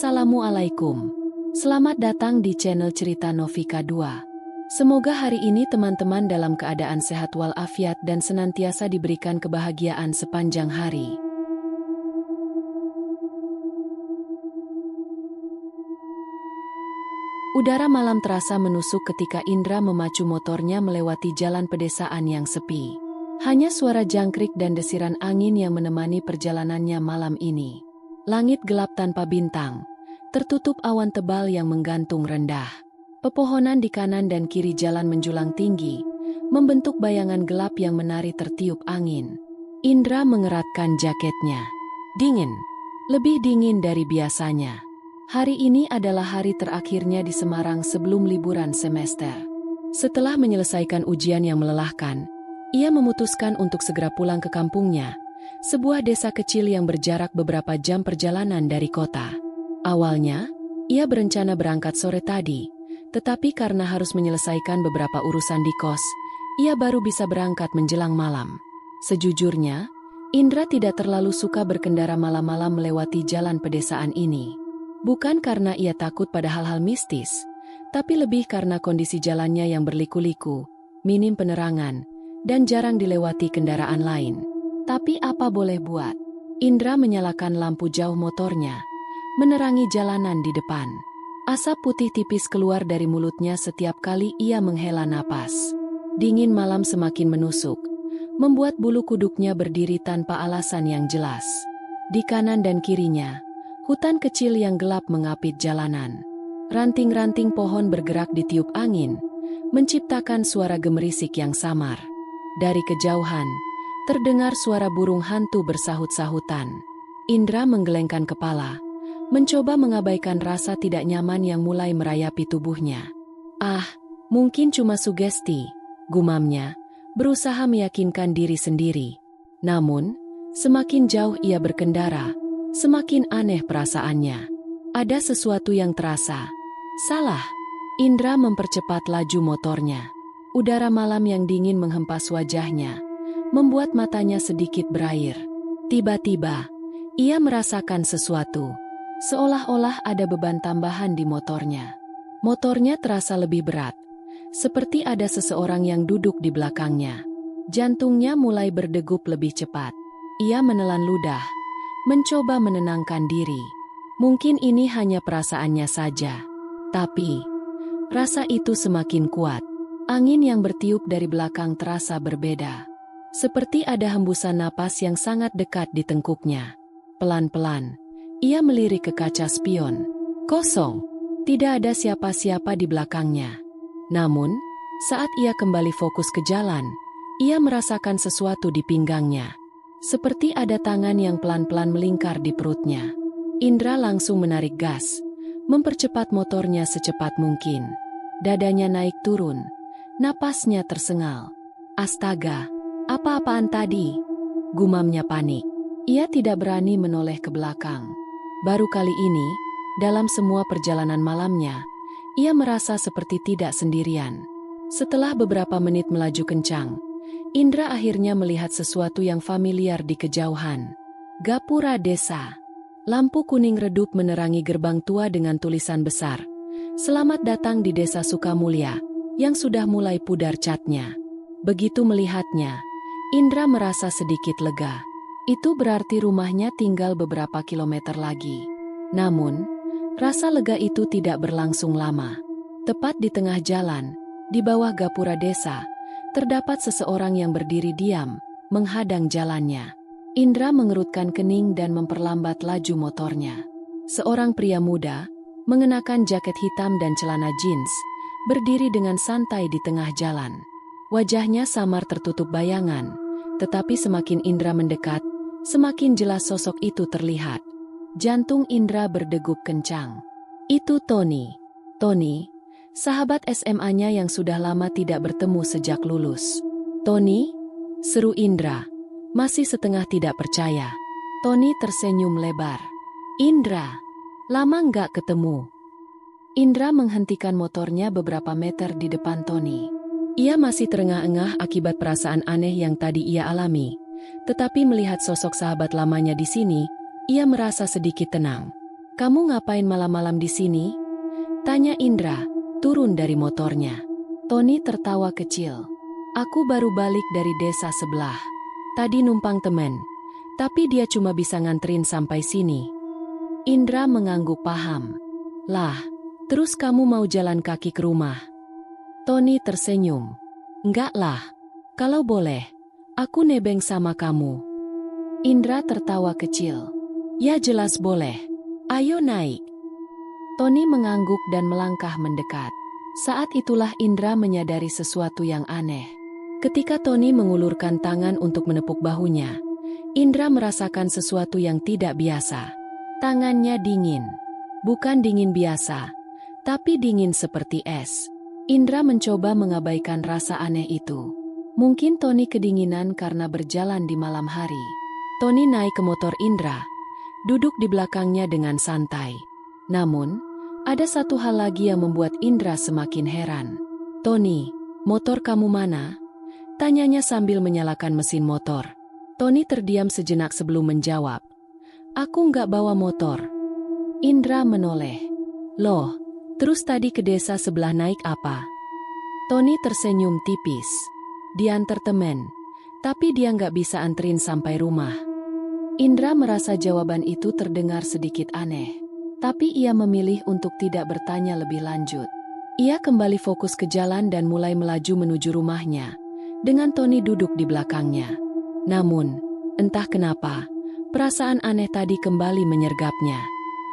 Assalamualaikum. Selamat datang di channel Cerita Novika 2. Semoga hari ini teman-teman dalam keadaan sehat walafiat dan senantiasa diberikan kebahagiaan sepanjang hari. Udara malam terasa menusuk ketika Indra memacu motornya melewati jalan pedesaan yang sepi. Hanya suara jangkrik dan desiran angin yang menemani perjalanannya malam ini. Langit gelap tanpa bintang, tertutup awan tebal yang menggantung rendah. Pepohonan di kanan dan kiri jalan menjulang tinggi, membentuk bayangan gelap yang menari tertiup angin. Indra mengeratkan jaketnya. Dingin, lebih dingin dari biasanya. Hari ini adalah hari terakhirnya di Semarang sebelum liburan semester. Setelah menyelesaikan ujian yang melelahkan, ia memutuskan untuk segera pulang ke kampungnya, sebuah desa kecil yang berjarak beberapa jam perjalanan dari kota. Awalnya, ia berencana berangkat sore tadi, tetapi karena harus menyelesaikan beberapa urusan di kos, ia baru bisa berangkat menjelang malam. Sejujurnya, Indra tidak terlalu suka berkendara malam-malam melewati jalan pedesaan ini. Bukan karena ia takut pada hal-hal mistis, tapi lebih karena kondisi jalannya yang berliku-liku, minim penerangan, dan jarang dilewati kendaraan lain. Tapi apa boleh buat? Indra menyalakan lampu jauh motornya, menerangi jalanan di depan. Asap putih tipis keluar dari mulutnya setiap kali ia menghela napas. Dingin malam semakin menusuk, membuat bulu kuduknya berdiri tanpa alasan yang jelas. Di kanan dan kirinya, hutan kecil yang gelap mengapit jalanan. Ranting-ranting pohon bergerak ditiup angin, menciptakan suara gemerisik yang samar. Dari kejauhan, terdengar suara burung hantu bersahut-sahutan. Indra menggelengkan kepala, mencoba mengabaikan rasa tidak nyaman yang mulai merayapi tubuhnya. Ah, mungkin cuma sugesti, gumamnya, berusaha meyakinkan diri sendiri. Namun, semakin jauh ia berkendara, semakin aneh perasaannya. Ada sesuatu yang terasa salah. Indra mempercepat laju motornya. Udara malam yang dingin menghempas wajahnya, membuat matanya sedikit berair. Tiba-tiba, ia merasakan sesuatu. Seolah-olah ada beban tambahan di motornya. Motornya terasa lebih berat, seperti ada seseorang yang duduk di belakangnya. Jantungnya mulai berdegup lebih cepat. Ia menelan ludah, mencoba menenangkan diri. Mungkin ini hanya perasaannya saja. Tapi, rasa itu semakin kuat. Angin yang bertiup dari belakang terasa berbeda. Seperti ada hembusan napas yang sangat dekat di tengkuknya. Pelan-pelan, ia melirik ke kaca spion. Kosong, tidak ada siapa-siapa di belakangnya. Namun, saat ia kembali fokus ke jalan, ia merasakan sesuatu di pinggangnya. Seperti ada tangan yang pelan-pelan melingkar di perutnya. Indra langsung menarik gas, mempercepat motornya secepat mungkin. Dadanya naik turun, napasnya tersengal. Astaga! Apa-apaan tadi? Gumamnya panik. Ia tidak berani menoleh ke belakang. Baru kali ini, dalam semua perjalanan malamnya, ia merasa seperti tidak sendirian. Setelah beberapa menit melaju kencang, Indra akhirnya melihat sesuatu yang familiar di kejauhan. Gapura desa. Lampu kuning redup menerangi gerbang tua dengan tulisan besar, "Selamat datang di Desa Sukamulya," yang sudah mulai pudar catnya. Begitu melihatnya, Indra merasa sedikit lega. Itu berarti rumahnya tinggal beberapa kilometer lagi. Namun, rasa lega itu tidak berlangsung lama. Tepat di tengah jalan, di bawah gapura desa, terdapat seseorang yang berdiri diam, menghadang jalannya. Indra mengerutkan kening dan memperlambat laju motornya. Seorang pria muda, mengenakan jaket hitam dan celana jeans, berdiri dengan santai di tengah jalan. Wajahnya samar tertutup bayangan, tetapi semakin Indra mendekat, semakin jelas sosok itu terlihat. Jantung Indra berdegup kencang. Itu Tony. Tony, sahabat SMA-nya yang sudah lama tidak bertemu sejak lulus. "Tony?" seru Indra, masih setengah tidak percaya. Tony tersenyum lebar. "Indra, lama nggak ketemu." Indra menghentikan motornya beberapa meter di depan Tony. Ia masih terengah-engah akibat perasaan aneh yang tadi ia alami. Tetapi melihat sosok sahabat lamanya di sini, ia merasa sedikit tenang. Kamu ngapain malam-malam di sini? Tanya Indra, turun dari motornya. Tony tertawa kecil. Aku baru balik dari desa sebelah. Tadi numpang temen, tapi dia cuma bisa nganterin sampai sini. Indra mengangguk paham. Lah, terus kamu mau jalan kaki ke rumah? Tony tersenyum. Enggak lah, kalau boleh, aku nebeng sama kamu. Indra tertawa kecil. Ya jelas boleh. Ayo naik. Tony mengangguk dan melangkah mendekat. Saat itulah Indra menyadari sesuatu yang aneh. Ketika Tony mengulurkan tangan untuk menepuk bahunya, Indra merasakan sesuatu yang tidak biasa. Tangannya dingin. Bukan dingin biasa, tapi dingin seperti es. Indra mencoba mengabaikan rasa aneh itu. Mungkin Tony kedinginan karena berjalan di malam hari. Tony naik ke motor Indra, duduk di belakangnya dengan santai. Namun, ada satu hal lagi yang membuat Indra semakin heran. Tony, motor kamu mana? Tanyanya sambil menyalakan mesin motor. Tony terdiam sejenak sebelum menjawab. Aku nggak bawa motor. Indra menoleh. Loh, terus tadi ke desa sebelah naik apa? Tony tersenyum tipis. Diantar temen, tapi dia nggak bisa anterin sampai rumah. Indra merasa jawaban itu terdengar sedikit aneh. Tapi ia memilih untuk tidak bertanya lebih lanjut. Ia kembali fokus ke jalan dan mulai melaju menuju rumahnya, dengan Tony duduk di belakangnya. Namun, entah kenapa, perasaan aneh tadi kembali menyergapnya.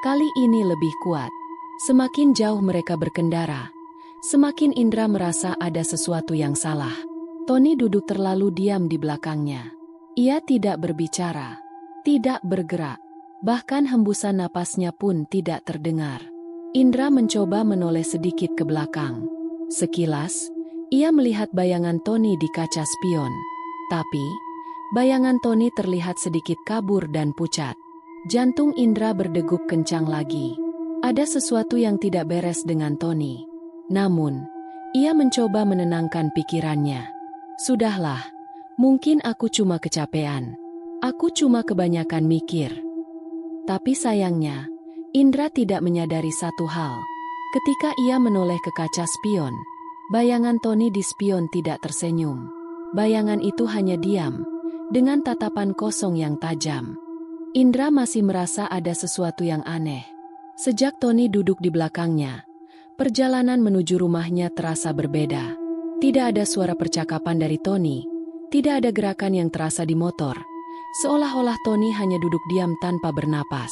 Kali ini lebih kuat. Semakin jauh mereka berkendara, semakin Indra merasa ada sesuatu yang salah. Tony duduk terlalu diam di belakangnya. Ia tidak berbicara, tidak bergerak, bahkan hembusan napasnya pun tidak terdengar. Indra mencoba menoleh sedikit ke belakang. Sekilas, ia melihat bayangan Tony di kaca spion. Tapi, bayangan Tony terlihat sedikit kabur dan pucat. Jantung Indra berdegup kencang lagi. Ada sesuatu yang tidak beres dengan Tony. Namun, ia mencoba menenangkan pikirannya. Sudahlah, mungkin aku cuma kecapean. Aku cuma kebanyakan mikir. Tapi sayangnya, Indra tidak menyadari satu hal. Ketika ia menoleh ke kaca spion, bayangan Tony di spion tidak tersenyum. Bayangan itu hanya diam, dengan tatapan kosong yang tajam. Indra masih merasa ada sesuatu yang aneh. Sejak Tony duduk di belakangnya, perjalanan menuju rumahnya terasa berbeda. Tidak ada suara percakapan dari Tony, tidak ada gerakan yang terasa di motor. Seolah-olah Tony hanya duduk diam tanpa bernapas.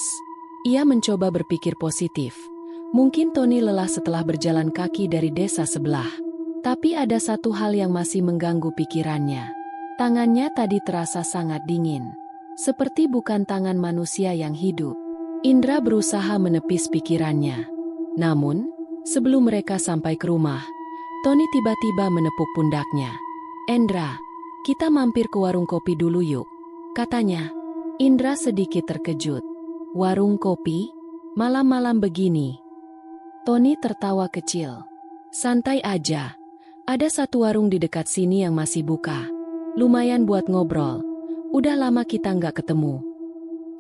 Ia mencoba berpikir positif. Mungkin Tony lelah setelah berjalan kaki dari desa sebelah. Tapi ada satu hal yang masih mengganggu pikirannya. Tangannya tadi terasa sangat dingin. Seperti bukan tangan manusia yang hidup. Indra berusaha menepis pikirannya. Namun, sebelum mereka sampai ke rumah, Tony tiba-tiba menepuk pundaknya. Indra, kita mampir ke warung kopi dulu yuk, katanya. Indra sedikit terkejut. Warung kopi? Malam-malam begini? Tony tertawa kecil. Santai aja. Ada satu warung di dekat sini yang masih buka. Lumayan buat ngobrol. Udah lama kita nggak ketemu.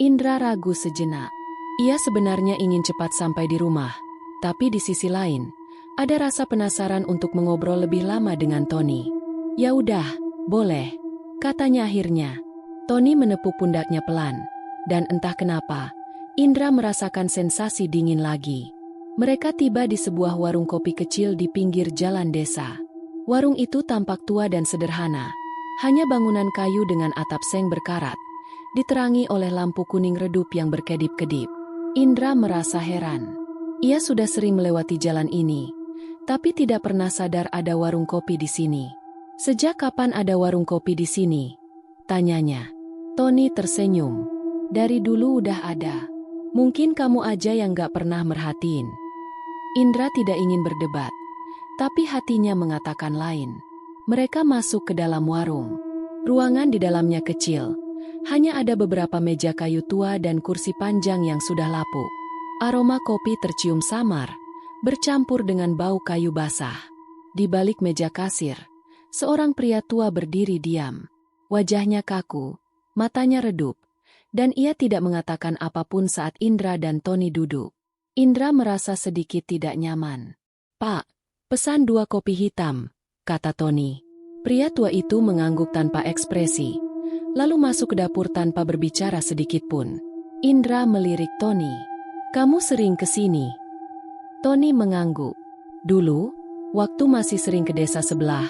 Indra ragu sejenak. Ia sebenarnya ingin cepat sampai di rumah. Tapi di sisi lain, ada rasa penasaran untuk mengobrol lebih lama dengan Tony. Ya udah, boleh, katanya akhirnya. Tony menepuk pundaknya pelan. Dan entah kenapa, Indra merasakan sensasi dingin lagi. Mereka tiba di sebuah warung kopi kecil di pinggir jalan desa. Warung itu tampak tua dan sederhana. Hanya bangunan kayu dengan atap seng berkarat, diterangi oleh lampu kuning redup yang berkedip-kedip. Indra merasa heran. Ia sudah sering melewati jalan ini, tapi tidak pernah sadar ada warung kopi di sini. Sejak kapan ada warung kopi di sini? Tanyanya. Tony tersenyum. Dari dulu udah ada. Mungkin kamu aja yang gak pernah merhatiin. Indra tidak ingin berdebat. Tapi hatinya mengatakan lain. Mereka masuk ke dalam warung. Ruangan di dalamnya kecil. Hanya ada beberapa meja kayu tua dan kursi panjang yang sudah lapuk. Aroma kopi tercium samar, bercampur dengan bau kayu basah. Di balik meja kasir, seorang pria tua berdiri diam. Wajahnya kaku, matanya redup. dan ia tidak mengatakan apapun saat Indra dan Tony duduk. Indra merasa sedikit tidak nyaman. "Pak, pesan 2 kopi hitam," kata Tony. Pria tua itu mengangguk tanpa ekspresi, lalu masuk ke dapur tanpa berbicara sedikitpun. Indra melirik Tony. "Kamu sering ke sini?" Tony mengangguk. "Dulu, waktu masih sering ke desa sebelah,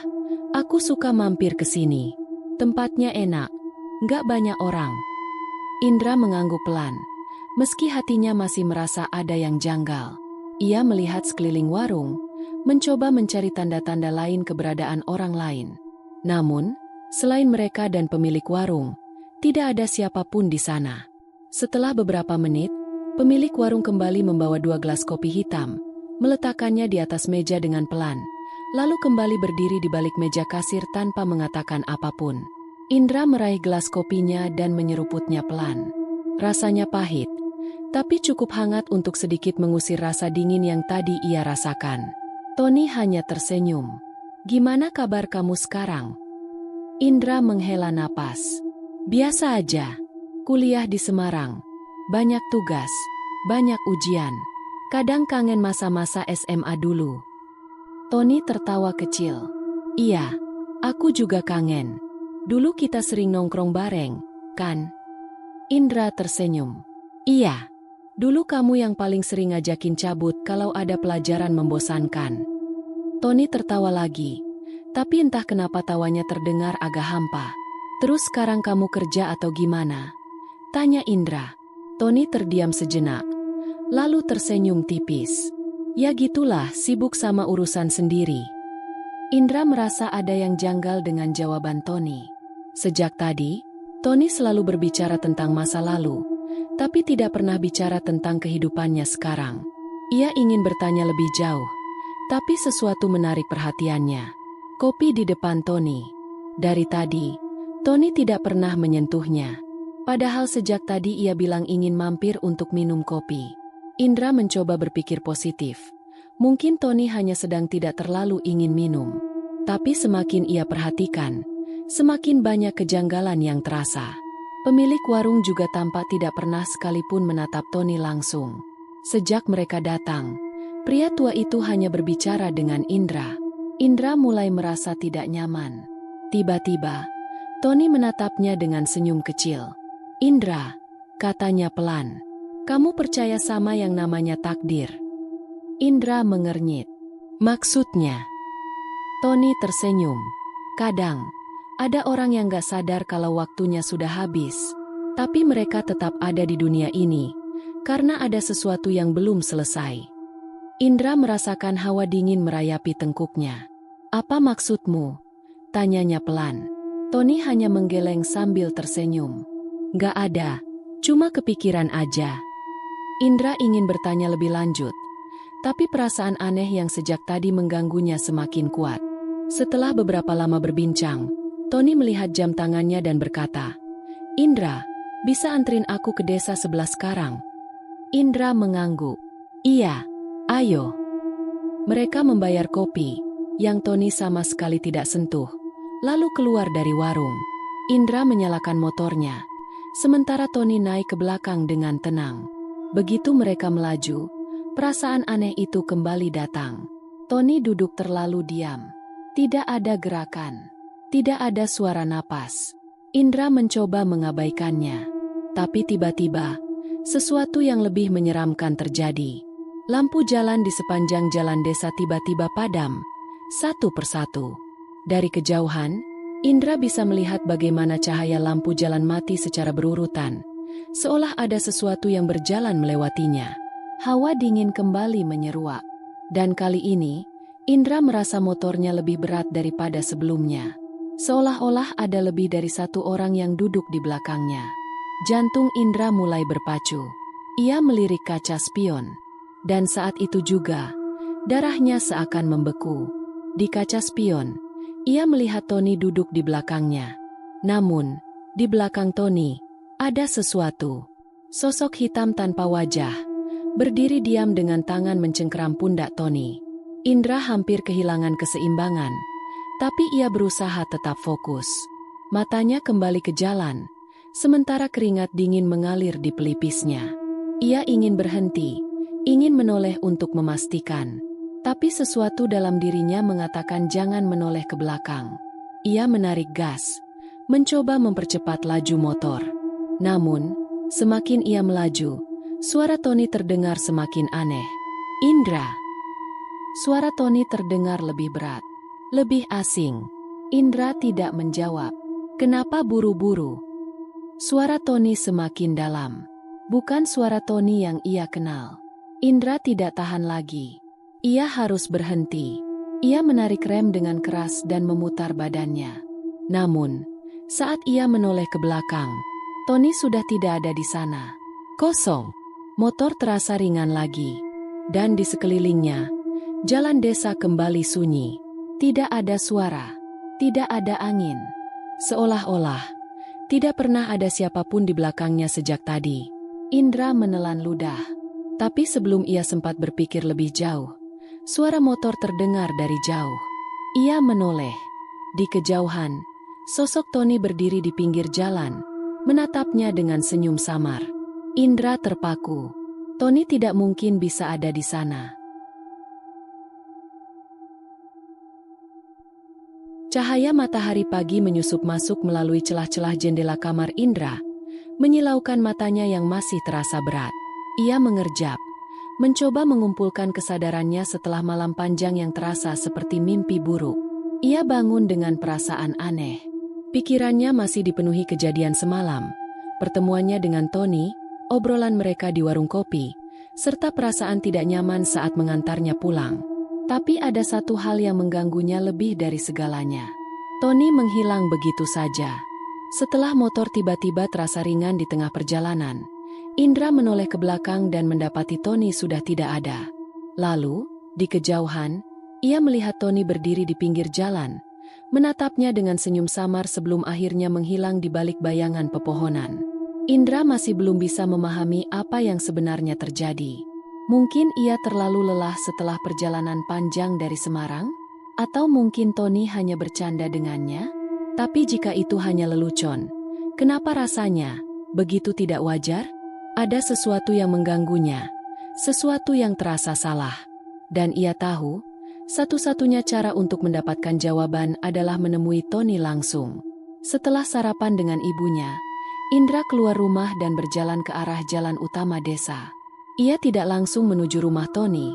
aku suka mampir ke sini. Tempatnya enak, nggak banyak orang." Indra mengangguk pelan, meski hatinya masih merasa ada yang janggal. Ia melihat sekeliling warung, mencoba mencari tanda-tanda lain keberadaan orang lain. Namun, selain mereka dan pemilik warung, tidak ada siapapun di sana. Setelah beberapa menit, pemilik warung kembali membawa 2 gelas kopi hitam, meletakkannya di atas meja dengan pelan, lalu kembali berdiri di balik meja kasir tanpa mengatakan apapun. Indra meraih gelas kopinya dan menyeruputnya pelan. Rasanya pahit, tapi cukup hangat untuk sedikit mengusir rasa dingin yang tadi ia rasakan. Tony hanya tersenyum. "Gimana kabar kamu sekarang?" Indra menghela napas. "Biasa aja. Kuliah di Semarang. Banyak tugas, banyak ujian. Kadang kangen masa-masa SMA dulu." Tony tertawa kecil. "Iya, aku juga kangen. Dulu kita sering nongkrong bareng, kan?" Indra tersenyum. "Iya, dulu kamu yang paling sering ngajakin cabut kalau ada pelajaran membosankan." Tony tertawa lagi, tapi entah kenapa tawanya terdengar agak hampa. "Terus sekarang kamu kerja atau gimana?" tanya Indra. Tony terdiam sejenak, lalu tersenyum tipis. "Ya gitulah, sibuk sama urusan sendiri." Indra merasa ada yang janggal dengan jawaban Tony. Sejak tadi, Tony selalu berbicara tentang masa lalu, tapi tidak pernah bicara tentang kehidupannya sekarang. Ia ingin bertanya lebih jauh, tapi sesuatu menarik perhatiannya. Kopi di depan Tony. Dari tadi, Tony tidak pernah menyentuhnya. Padahal sejak tadi ia bilang ingin mampir untuk minum kopi. Indra mencoba berpikir positif. Mungkin Tony hanya sedang tidak terlalu ingin minum. Tapi semakin ia perhatikan, semakin banyak kejanggalan yang terasa. Pemilik warung juga tampak tidak pernah sekalipun menatap Tony langsung. Sejak mereka datang, pria tua itu hanya berbicara dengan Indra. Indra mulai merasa tidak nyaman. Tiba-tiba, Tony menatapnya dengan senyum kecil. "Indra," katanya pelan, "kamu percaya sama yang namanya takdir?" Indra mengernyit. "Maksudnya?" Tony tersenyum. "Kadang, ada orang yang gak sadar kalau waktunya sudah habis, tapi mereka tetap ada di dunia ini, karena ada sesuatu yang belum selesai." Indra merasakan hawa dingin merayapi tengkuknya. "Apa maksudmu?" tanyanya pelan. Tony hanya menggeleng sambil tersenyum. "Gak ada, cuma kepikiran aja." Indra ingin bertanya lebih lanjut, tapi perasaan aneh yang sejak tadi mengganggunya semakin kuat. Setelah beberapa lama berbincang, Tony melihat jam tangannya dan berkata, "Indra, bisa antrin aku ke desa sebelah sekarang?" Indra mengangguk. "Iya, ayo." Mereka membayar kopi, yang Tony sama sekali tidak sentuh, lalu keluar dari warung. Indra menyalakan motornya, sementara Tony naik ke belakang dengan tenang. Begitu mereka melaju, perasaan aneh itu kembali datang. Tony duduk terlalu diam. Tidak ada gerakan. Tidak ada suara napas. Indra mencoba mengabaikannya. Tapi tiba-tiba, sesuatu yang lebih menyeramkan terjadi. Lampu jalan di sepanjang jalan desa tiba-tiba padam, satu persatu. Dari kejauhan, Indra bisa melihat bagaimana cahaya lampu jalan mati secara berurutan, seolah ada sesuatu yang berjalan melewatinya. Hawa dingin kembali menyeruak. Dan kali ini, Indra merasa motornya lebih berat daripada sebelumnya. Seolah-olah ada lebih dari satu orang yang duduk di belakangnya. Jantung Indra mulai berpacu. Ia melirik kaca spion. Dan saat itu juga, darahnya seakan membeku. Di kaca spion, ia melihat Tony duduk di belakangnya. Namun, di belakang Tony, ada sesuatu. Sosok hitam tanpa wajah, berdiri diam dengan tangan mencengkeram pundak Tony. Indra hampir kehilangan keseimbangan. Tapi ia berusaha tetap fokus. Matanya kembali ke jalan, sementara keringat dingin mengalir di pelipisnya. Ia ingin berhenti, ingin menoleh untuk memastikan. Tapi sesuatu dalam dirinya mengatakan jangan menoleh ke belakang. Ia menarik gas, mencoba mempercepat laju motor. Namun, semakin ia melaju, suara Tony terdengar semakin aneh. "Indra!" Suara Tony terdengar lebih berat, lebih asing. Indra tidak menjawab. "Kenapa buru-buru?" Suara Tony semakin dalam. Bukan suara Tony yang ia kenal. Indra tidak tahan lagi. Ia harus berhenti. Ia menarik rem dengan keras dan memutar badannya. Namun, saat ia menoleh ke belakang, Tony sudah tidak ada di sana. Kosong. Motor terasa ringan lagi. Dan di sekelilingnya, jalan desa kembali sunyi. Tidak ada suara. Tidak ada angin. Seolah-olah tidak pernah ada siapapun di belakangnya sejak tadi. Indra menelan ludah. Tapi sebelum ia sempat berpikir lebih jauh, suara motor terdengar dari jauh. Ia menoleh. Di kejauhan, sosok Tony berdiri di pinggir jalan, menatapnya dengan senyum samar. Indra terpaku. Tony tidak mungkin bisa ada di sana. Cahaya matahari pagi menyusup masuk melalui celah-celah jendela kamar Indra, menyilaukan matanya yang masih terasa berat. Ia mengerjap, mencoba mengumpulkan kesadarannya setelah malam panjang yang terasa seperti mimpi buruk. Ia bangun dengan perasaan aneh. Pikirannya masih dipenuhi kejadian semalam, pertemuannya dengan Tony, obrolan mereka di warung kopi, serta perasaan tidak nyaman saat mengantarnya pulang. Tapi ada satu hal yang mengganggunya lebih dari segalanya. Tony menghilang begitu saja. Setelah motor tiba-tiba terasa ringan di tengah perjalanan, Indra menoleh ke belakang dan mendapati Tony sudah tidak ada. Lalu, di kejauhan, ia melihat Tony berdiri di pinggir jalan, menatapnya dengan senyum samar sebelum akhirnya menghilang di balik bayangan pepohonan. Indra masih belum bisa memahami apa yang sebenarnya terjadi. Mungkin ia terlalu lelah setelah perjalanan panjang dari Semarang? Atau mungkin Tony hanya bercanda dengannya? Tapi jika itu hanya lelucon, kenapa rasanya begitu tidak wajar? Ada sesuatu yang mengganggunya, sesuatu yang terasa salah. Dan ia tahu, satu-satunya cara untuk mendapatkan jawaban adalah menemui Tony langsung. Setelah sarapan dengan ibunya, Indra keluar rumah dan berjalan ke arah jalan utama desa. Ia tidak langsung menuju rumah Tony,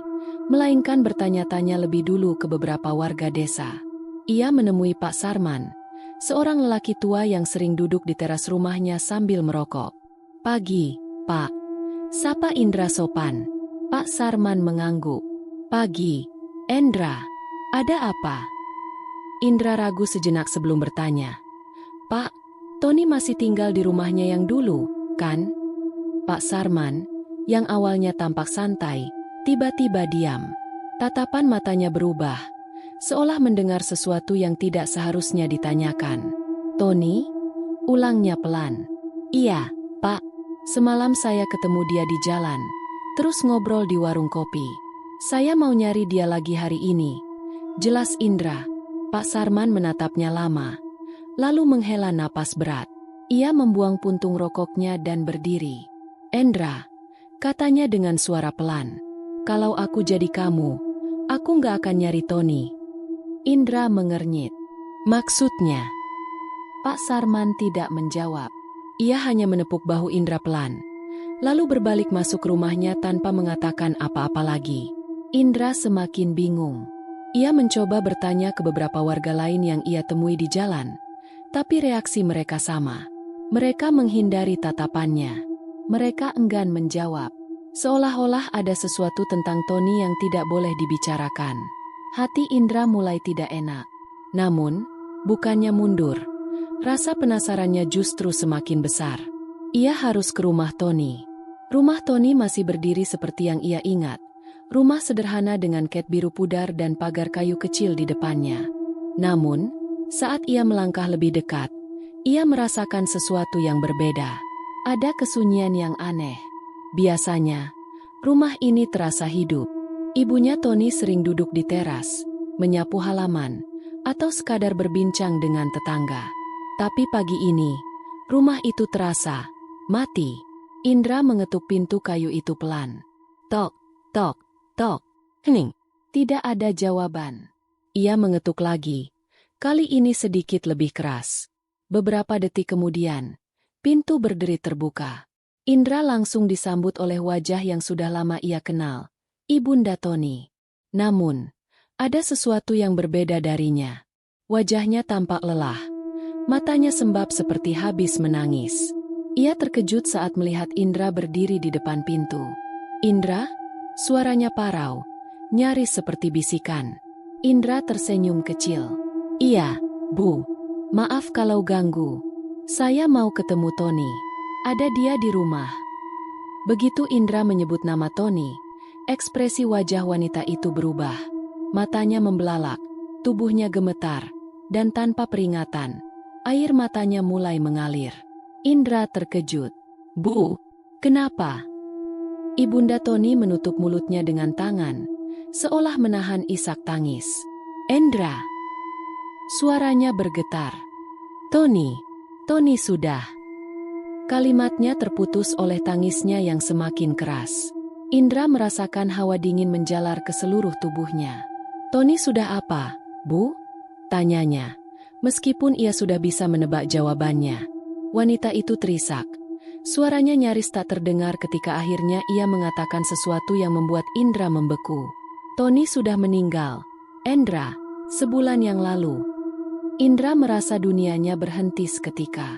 melainkan bertanya-tanya lebih dulu ke beberapa warga desa. Ia menemui Pak Sarman, seorang lelaki tua yang sering duduk di teras rumahnya sambil merokok. "Pagi, Pak," sapa Indra sopan. Pak Sarman mengangguk. "Pagi, Indra. Ada apa?" Indra ragu sejenak sebelum bertanya. "Pak, Tony masih tinggal di rumahnya yang dulu, kan?" Pak Sarman, yang awalnya tampak santai, tiba-tiba diam. Tatapan matanya berubah, seolah mendengar sesuatu yang tidak seharusnya ditanyakan. "Tony?" ulangnya pelan. "Iya, Pak. Semalam saya ketemu dia di jalan, terus ngobrol di warung kopi. Saya mau nyari dia lagi hari ini." Jelas Indra. Pak Sarman menatapnya lama, lalu menghela napas berat. Ia membuang puntung rokoknya dan berdiri. "Indra," katanya dengan suara pelan, "kalau aku jadi kamu, aku nggak akan nyari Tony." Indra mengernyit. "Maksudnya?" Pak Sarman tidak menjawab. Ia hanya menepuk bahu Indra pelan, lalu berbalik masuk rumahnya tanpa mengatakan apa-apa lagi. Indra semakin bingung. Ia mencoba bertanya ke beberapa warga lain yang ia temui di jalan, tapi reaksi mereka sama. Mereka menghindari tatapannya. Mereka enggan menjawab. Seolah-olah ada sesuatu tentang Tony yang tidak boleh dibicarakan. Hati Indra mulai tidak enak. Namun, bukannya mundur. Rasa penasarannya justru semakin besar. Ia harus ke rumah Tony. Rumah Tony masih berdiri seperti yang ia ingat. Rumah sederhana dengan cat biru pudar dan pagar kayu kecil di depannya. Namun, saat ia melangkah lebih dekat, ia merasakan sesuatu yang berbeda. Ada kesunyian yang aneh. Biasanya, rumah ini terasa hidup. Ibunya Tony sering duduk di teras, menyapu halaman, atau sekadar berbincang dengan tetangga. Tapi pagi ini, Rumah itu terasa mati. Indra mengetuk pintu kayu itu pelan. Tok, tok, tok. Hening. Tidak ada jawaban. Ia mengetuk lagi. Kali ini sedikit lebih keras. Beberapa detik kemudian, pintu berderit terbuka. Indra langsung disambut oleh wajah yang sudah lama ia kenal, Ibunda Tony. Namun, ada sesuatu yang berbeda darinya. Wajahnya tampak lelah. Matanya sembab seperti habis menangis. Ia terkejut saat melihat Indra berdiri di depan pintu. Indra? Suaranya parau, nyaris seperti bisikan. Indra tersenyum kecil. Iya, Bu. Maaf kalau ganggu. Saya mau ketemu Tony. Ada dia di rumah. Begitu Indra menyebut nama Tony, ekspresi wajah wanita itu berubah. Matanya membelalak, tubuhnya gemetar, dan tanpa peringatan, air matanya mulai mengalir. Indra terkejut. Bu, kenapa? Ibunda Tony menutup mulutnya dengan tangan, seolah menahan isak tangis. Indra. Suaranya bergetar. Tony sudah. Kalimatnya terputus oleh tangisnya yang semakin keras. Indra merasakan hawa dingin menjalar ke seluruh tubuhnya. Tony sudah apa, Bu? Tanyanya. Meskipun ia sudah bisa menebak jawabannya. Wanita itu terisak. Suaranya nyaris tak terdengar ketika akhirnya ia mengatakan sesuatu yang membuat Indra membeku. Tony sudah meninggal. Indra, sebulan yang lalu. Indra merasa dunianya berhenti seketika.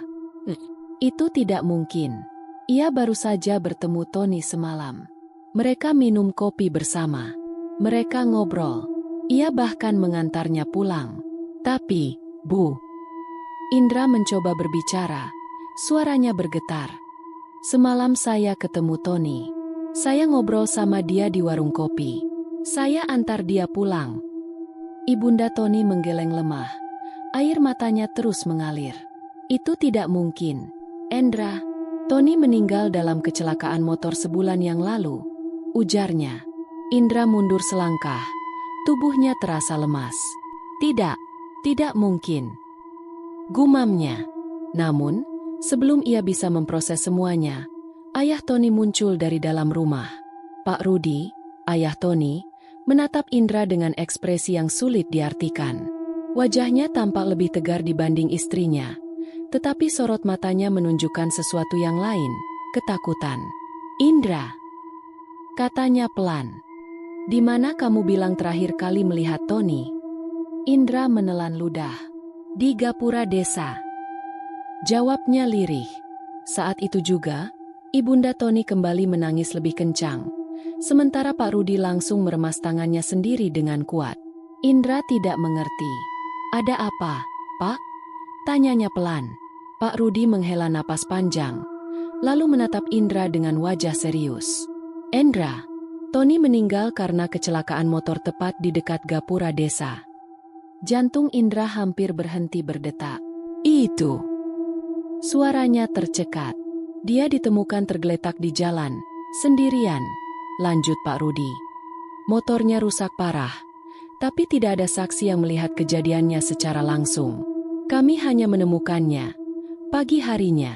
Itu tidak mungkin. Ia baru saja bertemu Tony semalam. Mereka minum kopi bersama. Mereka ngobrol. Ia bahkan mengantarnya pulang. Tapi, Bu. Indra mencoba berbicara. Suaranya bergetar. Semalam saya ketemu Tony. Saya ngobrol sama dia di warung kopi. Saya antar dia pulang. Ibunda Tony menggeleng lemah. Air matanya terus mengalir. Itu tidak mungkin. Indra, Tony meninggal dalam kecelakaan motor sebulan yang lalu, ujarnya. Indra mundur selangkah. Tubuhnya terasa lemas. Tidak mungkin. Gumamnya. Namun, sebelum ia bisa memproses semuanya, ayah Tony muncul dari dalam rumah. Pak Rudi, ayah Tony, menatap Indra dengan ekspresi yang sulit diartikan. Wajahnya tampak lebih tegar dibanding istrinya. Tetapi sorot matanya menunjukkan sesuatu yang lain, ketakutan. Indra, katanya pelan. Di mana kamu bilang terakhir kali melihat Tony? Indra menelan ludah. Di gapura desa. Jawabnya lirih. Saat itu juga, Ibunda Tony kembali menangis lebih kencang. Sementara Pak Rudi langsung meremas tangannya sendiri dengan kuat. Indra tidak mengerti. Ada apa, Pak? Tanyanya pelan. Pak Rudi menghela napas panjang, lalu menatap Indra dengan wajah serius. Indra, Tony meninggal karena kecelakaan motor tepat di dekat gapura desa. Jantung Indra hampir berhenti berdetak. Itu. Suaranya tercekat. Dia ditemukan tergeletak di jalan, sendirian. Lanjut Pak Rudi. Motornya rusak parah, tapi tidak ada saksi yang melihat kejadiannya secara langsung. Kami hanya menemukannya pagi harinya.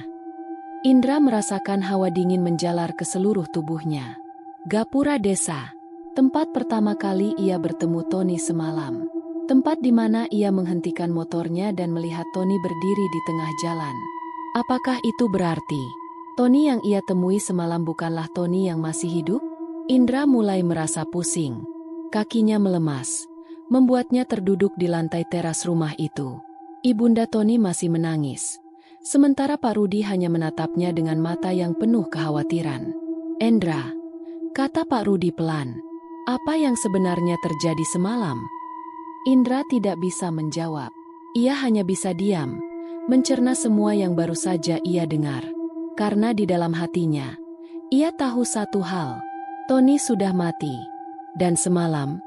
Indra merasakan hawa dingin menjalar ke seluruh tubuhnya. Gapura desa, tempat pertama kali ia bertemu Tony semalam. Tempat di mana ia menghentikan motornya dan melihat Tony berdiri di tengah jalan. Apakah itu berarti Tony yang ia temui semalam bukanlah Tony yang masih hidup? Indra mulai merasa pusing. Kakinya melemas, membuatnya terduduk di lantai teras rumah itu. Ibunda Tony masih menangis. Sementara Pak Rudi hanya menatapnya dengan mata yang penuh kekhawatiran. Indra, kata Pak Rudi pelan. Apa yang sebenarnya terjadi semalam? Indra tidak bisa menjawab. Ia hanya bisa diam, mencerna semua yang baru saja ia dengar. Karena di dalam hatinya, ia tahu satu hal. Tony sudah mati. Dan semalam,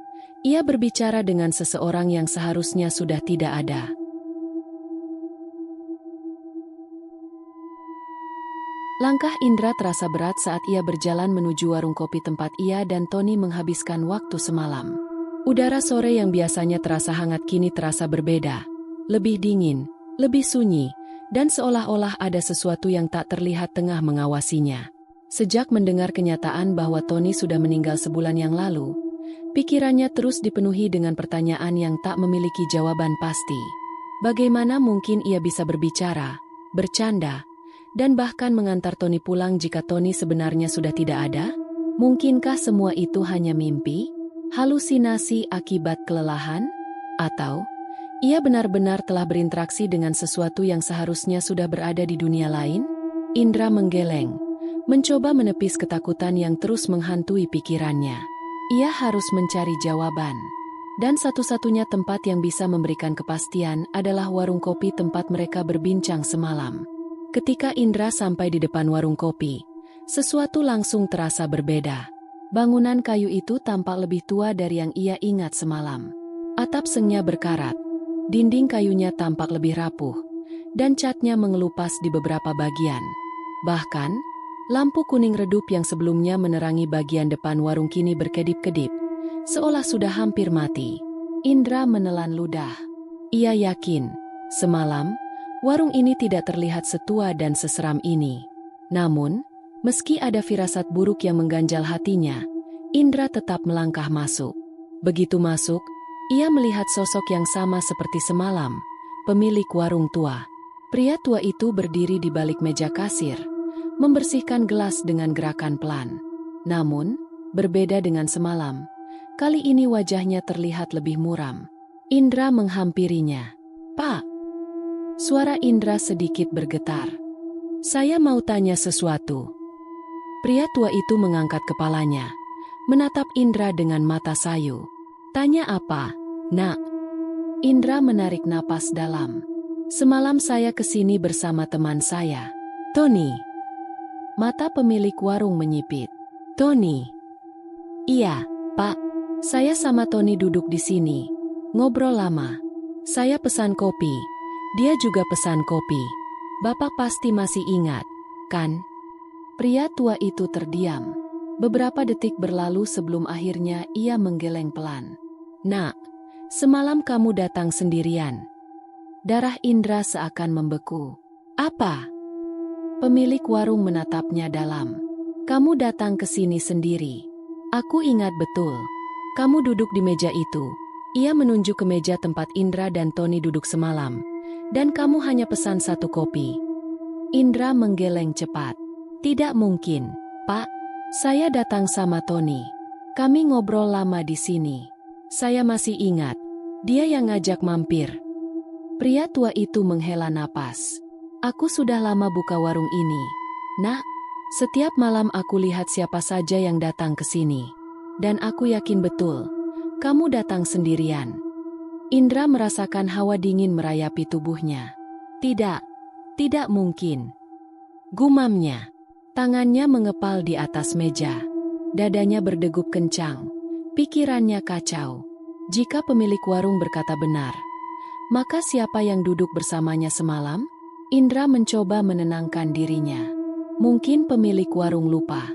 ia berbicara dengan seseorang yang seharusnya sudah tidak ada. Langkah Indra terasa berat saat ia berjalan menuju warung kopi tempat ia dan Tony menghabiskan waktu semalam. Udara sore yang biasanya terasa hangat kini terasa berbeda. Lebih dingin, lebih sunyi, dan seolah-olah ada sesuatu yang tak terlihat tengah mengawasinya. Sejak mendengar kenyataan bahwa Tony sudah meninggal sebulan yang lalu, pikirannya terus dipenuhi dengan pertanyaan yang tak memiliki jawaban pasti. Bagaimana mungkin ia bisa berbicara, bercanda, dan bahkan mengantar Tony pulang jika Tony sebenarnya sudah tidak ada? Mungkinkah semua itu hanya mimpi, halusinasi akibat kelelahan? Atau ia benar-benar telah berinteraksi dengan sesuatu yang seharusnya sudah berada di dunia lain? Indra menggeleng, mencoba menepis ketakutan yang terus menghantui pikirannya. Ia harus mencari jawaban. Dan satu-satunya tempat yang bisa memberikan kepastian adalah warung kopi tempat mereka berbincang semalam. Ketika Indra sampai di depan warung kopi, sesuatu langsung terasa berbeda. Bangunan kayu itu tampak lebih tua dari yang ia ingat semalam. Atap sengnya berkarat, dinding kayunya tampak lebih rapuh, dan catnya mengelupas di beberapa bagian. Bahkan, lampu kuning redup yang sebelumnya menerangi bagian depan warung kini berkedip-kedip, seolah sudah hampir mati. Indra menelan ludah. Ia yakin, semalam, warung ini tidak terlihat setua dan seseram ini. Namun, meski ada firasat buruk yang mengganjal hatinya, Indra tetap melangkah masuk. Begitu masuk, ia melihat sosok yang sama seperti semalam, pemilik warung tua. Pria tua itu berdiri di balik meja kasir, membersihkan gelas dengan gerakan pelan. Namun, berbeda dengan semalam, kali ini wajahnya terlihat lebih muram. Indra menghampirinya. "Pak." Suara Indra sedikit bergetar. "Saya mau tanya sesuatu." Pria tua itu mengangkat kepalanya, menatap Indra dengan mata sayu. "Tanya apa, Nak?" Indra menarik napas dalam. "Semalam saya kesini bersama teman saya, Tony." Mata pemilik warung menyipit. "Tony?" "Iya, Pak. Saya sama Tony duduk di sini. Ngobrol lama. Saya pesan kopi. Dia juga pesan kopi. Bapak pasti masih ingat, kan?" Pria tua itu terdiam. Beberapa detik berlalu sebelum akhirnya ia menggeleng pelan. "Nak, semalam kamu datang sendirian." Darah Indra seakan membeku. "Apa?" Pemilik warung menatapnya dalam. "Kamu datang ke sini sendiri. Aku ingat betul. Kamu duduk di meja itu." Ia menunjuk ke meja tempat Indra dan Tony duduk semalam. "Dan kamu hanya pesan satu kopi." Indra menggeleng cepat. "Tidak mungkin, Pak. Saya datang sama Tony. Kami ngobrol lama di sini. Saya masih ingat, dia yang ngajak mampir." Pria tua itu menghela napas. "Aku sudah lama buka warung ini, Nak. Setiap malam aku lihat siapa saja yang datang ke sini. Dan aku yakin betul, kamu datang sendirian." Indra merasakan hawa dingin merayapi tubuhnya. Tidak mungkin." Gumamnya. Tangannya mengepal di atas meja. Dadanya berdegup kencang. Pikirannya kacau. Jika pemilik warung berkata benar, maka siapa yang duduk bersamanya semalam? Indra mencoba menenangkan dirinya. Mungkin pemilik warung lupa.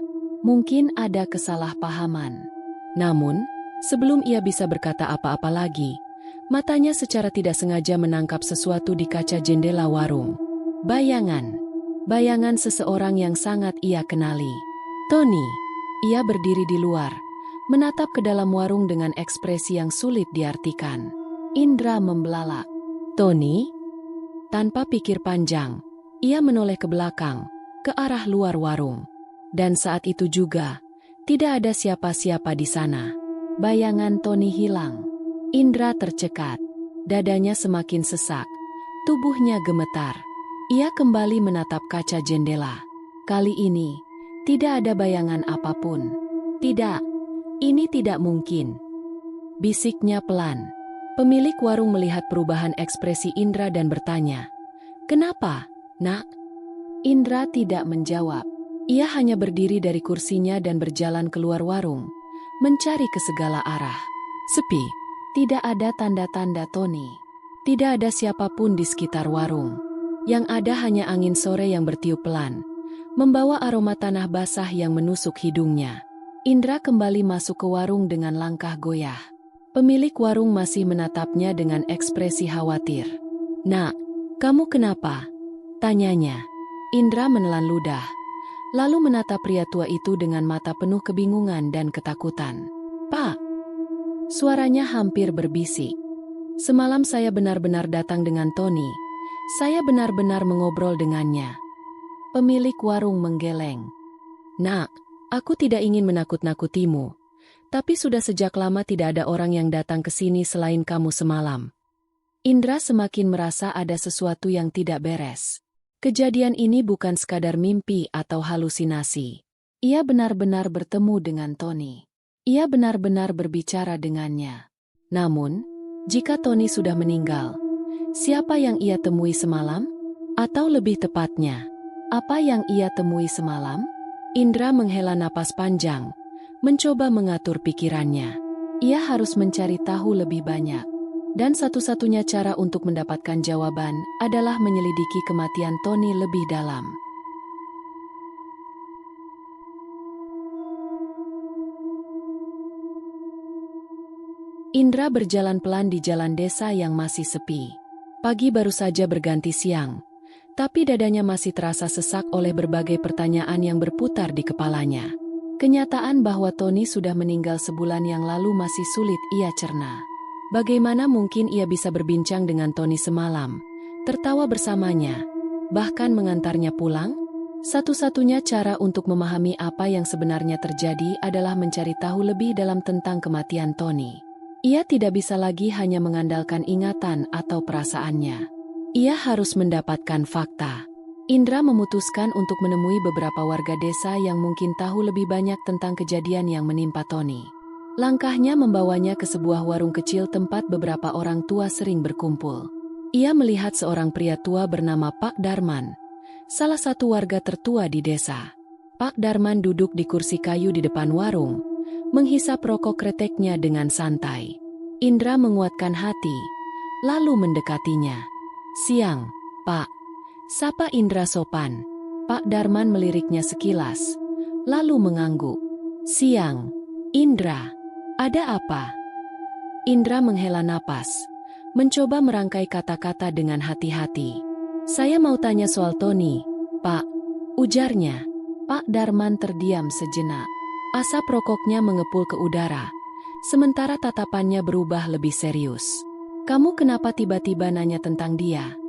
Mungkin ada kesalahpahaman. Namun, sebelum ia bisa berkata apa-apa lagi, matanya secara tidak sengaja menangkap sesuatu di kaca jendela warung. Bayangan seseorang yang sangat ia kenali. Tony. Ia berdiri di luar, menatap ke dalam warung dengan ekspresi yang sulit diartikan. Indra membelalak. "Tony?" Tanpa pikir panjang, ia menoleh ke belakang, ke arah luar warung. Dan saat itu juga, tidak ada siapa-siapa di sana. Bayangan Tony hilang. Indra tercekat. Dadanya semakin sesak. Tubuhnya gemetar. Ia kembali menatap kaca jendela. Kali ini, tidak ada bayangan apapun. "Tidak, ini tidak mungkin," bisiknya pelan. Pemilik warung melihat perubahan ekspresi Indra dan bertanya, "Kenapa, Nak?" Indra tidak menjawab. Ia hanya berdiri dari kursinya dan berjalan keluar warung, mencari ke segala arah. Sepi. Tidak ada tanda-tanda Tony. Tidak ada siapapun di sekitar warung. Yang ada hanya angin sore yang bertiup pelan, membawa aroma tanah basah yang menusuk hidungnya. Indra kembali masuk ke warung dengan langkah goyah. Pemilik warung masih menatapnya dengan ekspresi khawatir. "Nak, kamu kenapa?" Tanyanya. Indra menelan ludah, lalu menatap pria tua itu dengan mata penuh kebingungan dan ketakutan. "Pak!" Suaranya hampir berbisik. "Semalam saya benar-benar datang dengan Tony. Saya benar-benar mengobrol dengannya." Pemilik warung menggeleng. "Nak, aku tidak ingin menakut-nakutimu. Tapi sudah sejak lama tidak ada orang yang datang ke sini selain kamu semalam." Indra semakin merasa ada sesuatu yang tidak beres. Kejadian ini bukan sekadar mimpi atau halusinasi. Ia benar-benar bertemu dengan Tony. Ia benar-benar berbicara dengannya. Namun, jika Tony sudah meninggal, siapa yang ia temui semalam? Atau lebih tepatnya, apa yang ia temui semalam? Indra menghela napas panjang, mencoba mengatur pikirannya. Ia harus mencari tahu lebih banyak. Dan satu-satunya cara untuk mendapatkan jawaban adalah menyelidiki kematian Tony lebih dalam. Indra berjalan pelan di jalan desa yang masih sepi. Pagi baru saja berganti siang, tapi dadanya masih terasa sesak oleh berbagai pertanyaan yang berputar di kepalanya. Kenyataan bahwa Tony sudah meninggal sebulan yang lalu masih sulit ia cerna. Bagaimana mungkin ia bisa berbincang dengan Tony semalam, tertawa bersamanya, bahkan mengantarnya pulang? Satu-satunya cara untuk memahami apa yang sebenarnya terjadi adalah mencari tahu lebih dalam tentang kematian Tony. Ia tidak bisa lagi hanya mengandalkan ingatan atau perasaannya. Ia harus mendapatkan fakta. Indra memutuskan untuk menemui beberapa warga desa yang mungkin tahu lebih banyak tentang kejadian yang menimpa Tony. Langkahnya membawanya ke sebuah warung kecil tempat beberapa orang tua sering berkumpul. Ia melihat seorang pria tua bernama Pak Darman, salah satu warga tertua di desa. Pak Darman duduk di kursi kayu di depan warung, menghisap rokok kreteknya dengan santai. Indra menguatkan hati, lalu mendekatinya. "Siang, Pak," sapa Indra sopan. Pak Darman meliriknya sekilas, lalu mengangguk. "Siang, Indra. Ada apa?" Indra menghela napas, mencoba merangkai kata-kata dengan hati-hati. "Saya mau tanya soal Tony, Pak," ujarnya. Pak Darman terdiam sejenak. Asap rokoknya mengepul ke udara, sementara tatapannya berubah lebih serius. "Kamu kenapa tiba-tiba nanya tentang dia?"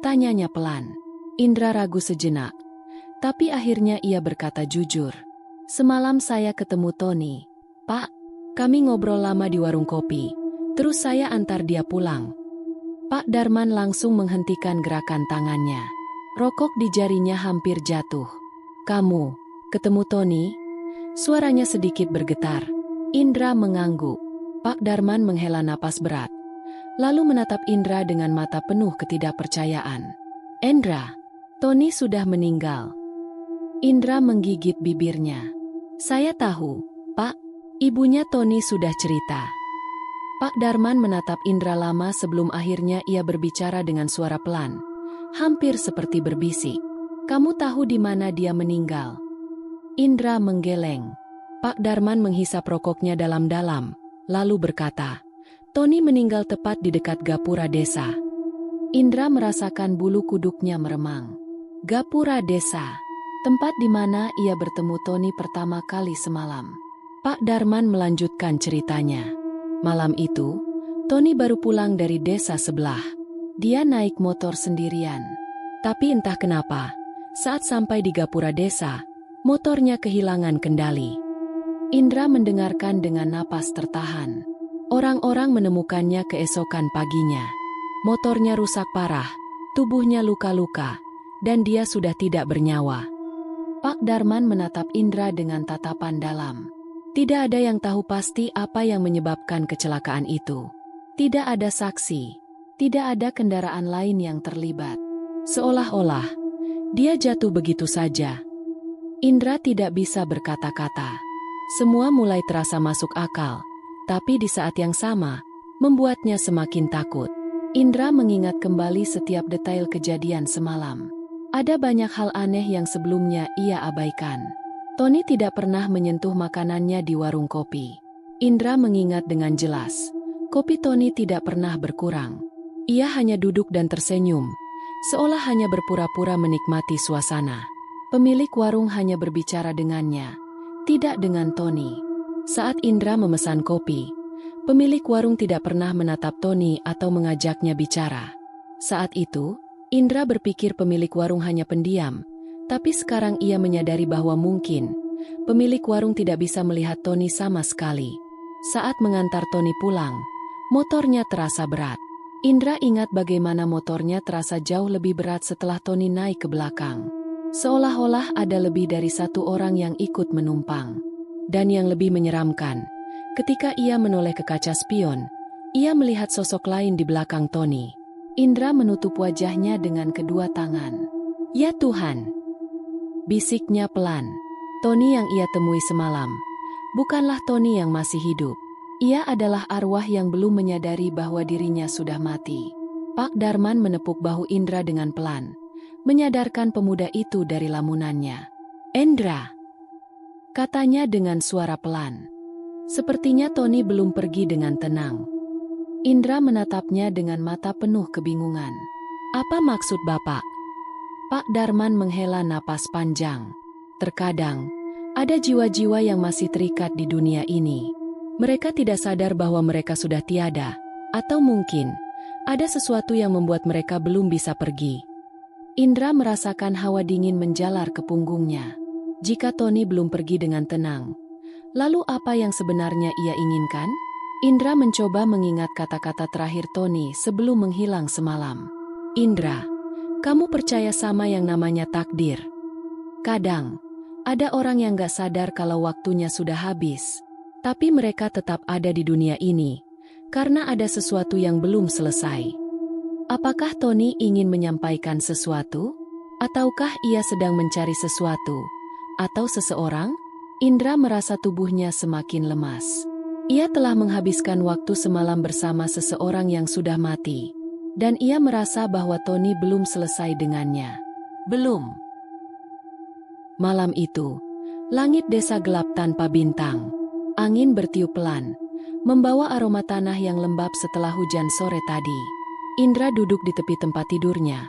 tanyanya pelan. Indra ragu sejenak, tapi akhirnya ia berkata jujur. "Semalam saya ketemu Tony, Pak. Kami ngobrol lama di warung kopi, terus saya antar dia pulang." Pak Darman langsung menghentikan gerakan tangannya. Rokok di jarinya hampir jatuh. "Kamu ketemu Tony?" Suaranya sedikit bergetar. Indra mengangguk. Pak Darman menghela napas berat, lalu menatap Indra dengan mata penuh ketidakpercayaan. "Indra, Tony sudah meninggal." Indra menggigit bibirnya. "Saya tahu, Pak. Ibunya Tony sudah cerita." Pak Darman menatap Indra lama sebelum akhirnya ia berbicara dengan suara pelan, hampir seperti berbisik. "Kamu tahu di mana dia meninggal?" Indra menggeleng. Pak Darman menghisap rokoknya dalam-dalam, lalu berkata, "Tony meninggal tepat di dekat gapura desa." Indra merasakan bulu kuduknya meremang. Gapura desa, tempat di mana ia bertemu Tony pertama kali semalam. Pak Darman melanjutkan ceritanya. Malam itu, Tony baru pulang dari desa sebelah. Dia naik motor sendirian. Tapi entah kenapa, saat sampai di gapura desa, motornya kehilangan kendali. Indra mendengarkan dengan napas tertahan. Orang-orang menemukannya keesokan paginya. Motornya rusak parah, tubuhnya luka-luka, dan dia sudah tidak bernyawa. Pak Darman menatap Indra dengan tatapan dalam. Tidak ada yang tahu pasti apa yang menyebabkan kecelakaan itu. Tidak ada saksi, tidak ada kendaraan lain yang terlibat. Seolah-olah dia jatuh begitu saja. Indra tidak bisa berkata-kata. Semua mulai terasa masuk akal, tapi di saat yang sama, membuatnya semakin takut. Indra mengingat kembali setiap detail kejadian semalam. Ada banyak hal aneh yang sebelumnya ia abaikan. Tony tidak pernah menyentuh makanannya di warung kopi. Indra mengingat dengan jelas, kopi Tony tidak pernah berkurang. Ia hanya duduk dan tersenyum, seolah hanya berpura-pura menikmati suasana. Pemilik warung hanya berbicara dengannya, tidak dengan Tony. Saat Indra memesan kopi, pemilik warung tidak pernah menatap Tony atau mengajaknya bicara. Saat itu, Indra berpikir pemilik warung hanya pendiam, tapi sekarang ia menyadari bahwa mungkin pemilik warung tidak bisa melihat Tony sama sekali. Saat mengantar Tony pulang, motornya terasa berat. Indra ingat bagaimana motornya terasa jauh lebih berat setelah Tony naik ke belakang. Seolah-olah ada lebih dari satu orang yang ikut menumpang. Dan yang lebih menyeramkan, ketika ia menoleh ke kaca spion, ia melihat sosok lain di belakang Tony. Indra menutup wajahnya dengan kedua tangan. "Ya Tuhan!" bisiknya pelan. Tony yang ia temui semalam bukanlah Tony yang masih hidup. Ia adalah arwah yang belum menyadari bahwa dirinya sudah mati. Pak Darman menepuk bahu Indra dengan pelan, menyadarkan pemuda itu dari lamunannya. "Indra," katanya dengan suara pelan. Sepertinya Tony belum pergi dengan tenang. Indra menatapnya dengan mata penuh kebingungan. "Apa maksud Bapak?" Pak Darman menghela napas panjang. "Terkadang, ada jiwa-jiwa yang masih terikat di dunia ini. Mereka tidak sadar bahwa mereka sudah tiada, atau mungkin ada sesuatu yang membuat mereka belum bisa pergi." Indra merasakan hawa dingin menjalar ke punggungnya. Jika Tony belum pergi dengan tenang, lalu apa yang sebenarnya ia inginkan? Indra mencoba mengingat kata-kata terakhir Tony sebelum menghilang semalam. "Indra, kamu percaya sama yang namanya takdir? Kadang, ada orang yang gak sadar kalau waktunya sudah habis. Tapi mereka tetap ada di dunia ini, karena ada sesuatu yang belum selesai." Apakah Tony ingin menyampaikan sesuatu? Ataukah ia sedang mencari sesuatu? Atau seseorang? Indra merasa tubuhnya semakin lemas. Ia telah menghabiskan waktu semalam bersama seseorang yang sudah mati. Dan ia merasa bahwa Tony belum selesai dengannya. Belum. Malam itu, langit desa gelap tanpa bintang. Angin bertiup pelan, membawa aroma tanah yang lembab setelah hujan sore tadi. Indra duduk di tepi tempat tidurnya.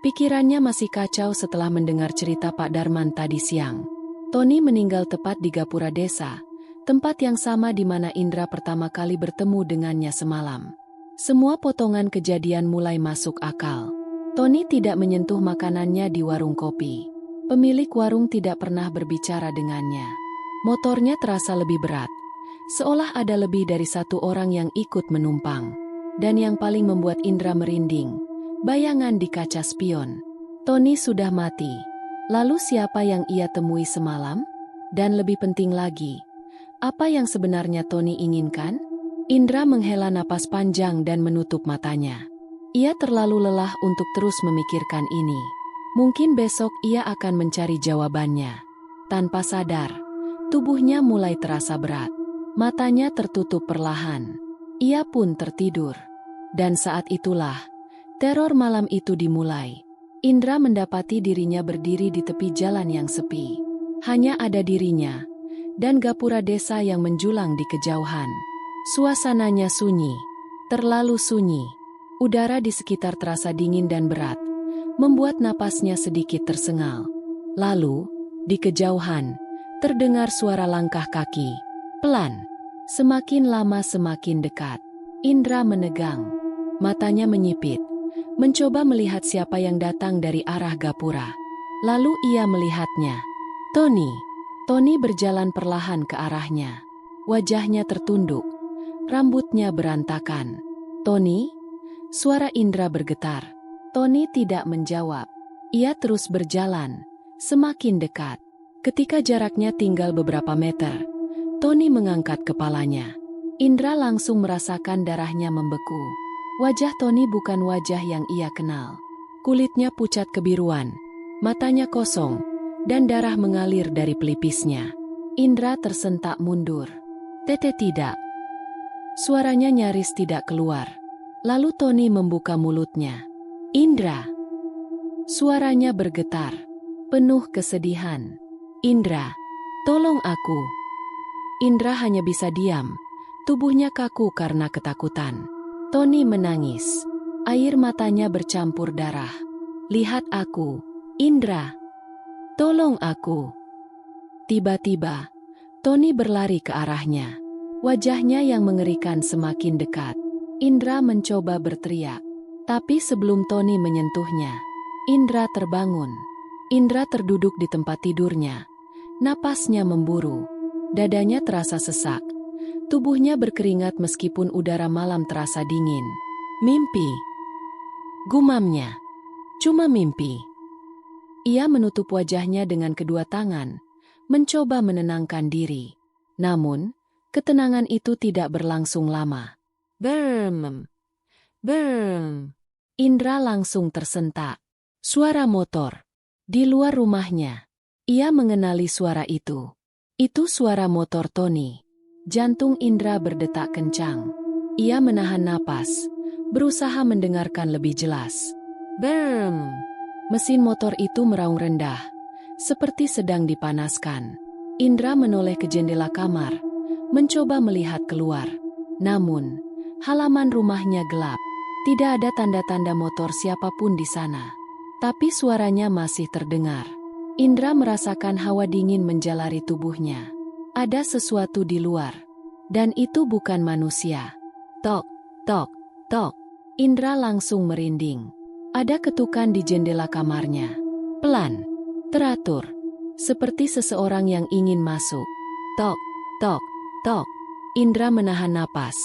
Pikirannya masih kacau setelah mendengar cerita Pak Darman tadi siang. Tony meninggal tepat di gapura desa, tempat yang sama di mana Indra pertama kali bertemu dengannya semalam. Semua potongan kejadian mulai masuk akal. Tony tidak menyentuh makanannya di warung kopi. Pemilik warung tidak pernah berbicara dengannya. Motornya terasa lebih berat, seolah ada lebih dari satu orang yang ikut menumpang. Dan yang paling membuat Indra merinding, bayangan di kaca spion. Tony sudah mati. Lalu siapa yang ia temui semalam? Dan lebih penting lagi, apa yang sebenarnya Tony inginkan? Indra menghela napas panjang dan menutup matanya. Ia terlalu lelah untuk terus memikirkan ini. Mungkin besok ia akan mencari jawabannya. Tanpa sadar, tubuhnya mulai terasa berat. Matanya tertutup perlahan. Ia pun tertidur. Dan saat itulah, teror malam itu dimulai. Indra mendapati dirinya berdiri di tepi jalan yang sepi. Hanya ada dirinya, dan gapura desa yang menjulang di kejauhan. Suasananya sunyi, terlalu sunyi. Udara di sekitar terasa dingin dan berat, membuat napasnya sedikit tersengal. Lalu, di kejauhan, terdengar suara langkah kaki. Pelan, semakin lama semakin dekat. Indra menegang, matanya menyipit, mencoba melihat siapa yang datang dari arah gapura. Lalu ia melihatnya. Tony. Tony berjalan perlahan ke arahnya. Wajahnya tertunduk, rambutnya berantakan. "Tony?" Suara Indra bergetar. Tony tidak menjawab. Ia terus berjalan, semakin dekat. Ketika jaraknya tinggal beberapa meter, Tony mengangkat kepalanya. Indra langsung merasakan darahnya membeku. Wajah Tony bukan wajah yang ia kenal. Kulitnya pucat kebiruan, matanya kosong, dan darah mengalir dari pelipisnya. Indra tersentak mundur. "Tete tidak." Suaranya nyaris tidak keluar. Lalu Tony membuka mulutnya. "Indra." Suaranya bergetar, penuh kesedihan. "Indra, tolong aku." Indra hanya bisa diam, tubuhnya kaku karena ketakutan. Tony menangis. Air matanya bercampur darah. Lihat aku, Indra. Tolong aku. Tiba-tiba, Tony berlari ke arahnya. Wajahnya yang mengerikan semakin dekat. Indra mencoba berteriak. Tapi sebelum Tony menyentuhnya, Indra terbangun. Indra terduduk di tempat tidurnya. Napasnya memburu. Dadanya terasa sesak. Tubuhnya berkeringat meskipun udara malam terasa dingin. Mimpi. Gumamnya. Cuma mimpi. Ia menutup wajahnya dengan kedua tangan, mencoba menenangkan diri. Namun, ketenangan itu tidak berlangsung lama. Berm. Berm. Indra langsung tersentak. Suara motor. Di luar rumahnya. Ia mengenali suara itu. Itu suara motor Tony. Jantung Indra berdetak kencang. Ia menahan napas, berusaha mendengarkan lebih jelas. Berm. Mesin motor itu meraung rendah, seperti sedang dipanaskan. Indra menoleh ke jendela kamar, mencoba melihat keluar. Namun, halaman rumahnya gelap. Tidak ada tanda-tanda motor siapapun di sana. Tapi suaranya masih terdengar. Indra merasakan hawa dingin menjalari tubuhnya. Ada sesuatu di luar. Dan itu bukan manusia. Tok, tok, tok. Indra langsung merinding. Ada ketukan di jendela kamarnya. Pelan, teratur. Seperti seseorang yang ingin masuk. Tok, tok, tok. Indra menahan napas.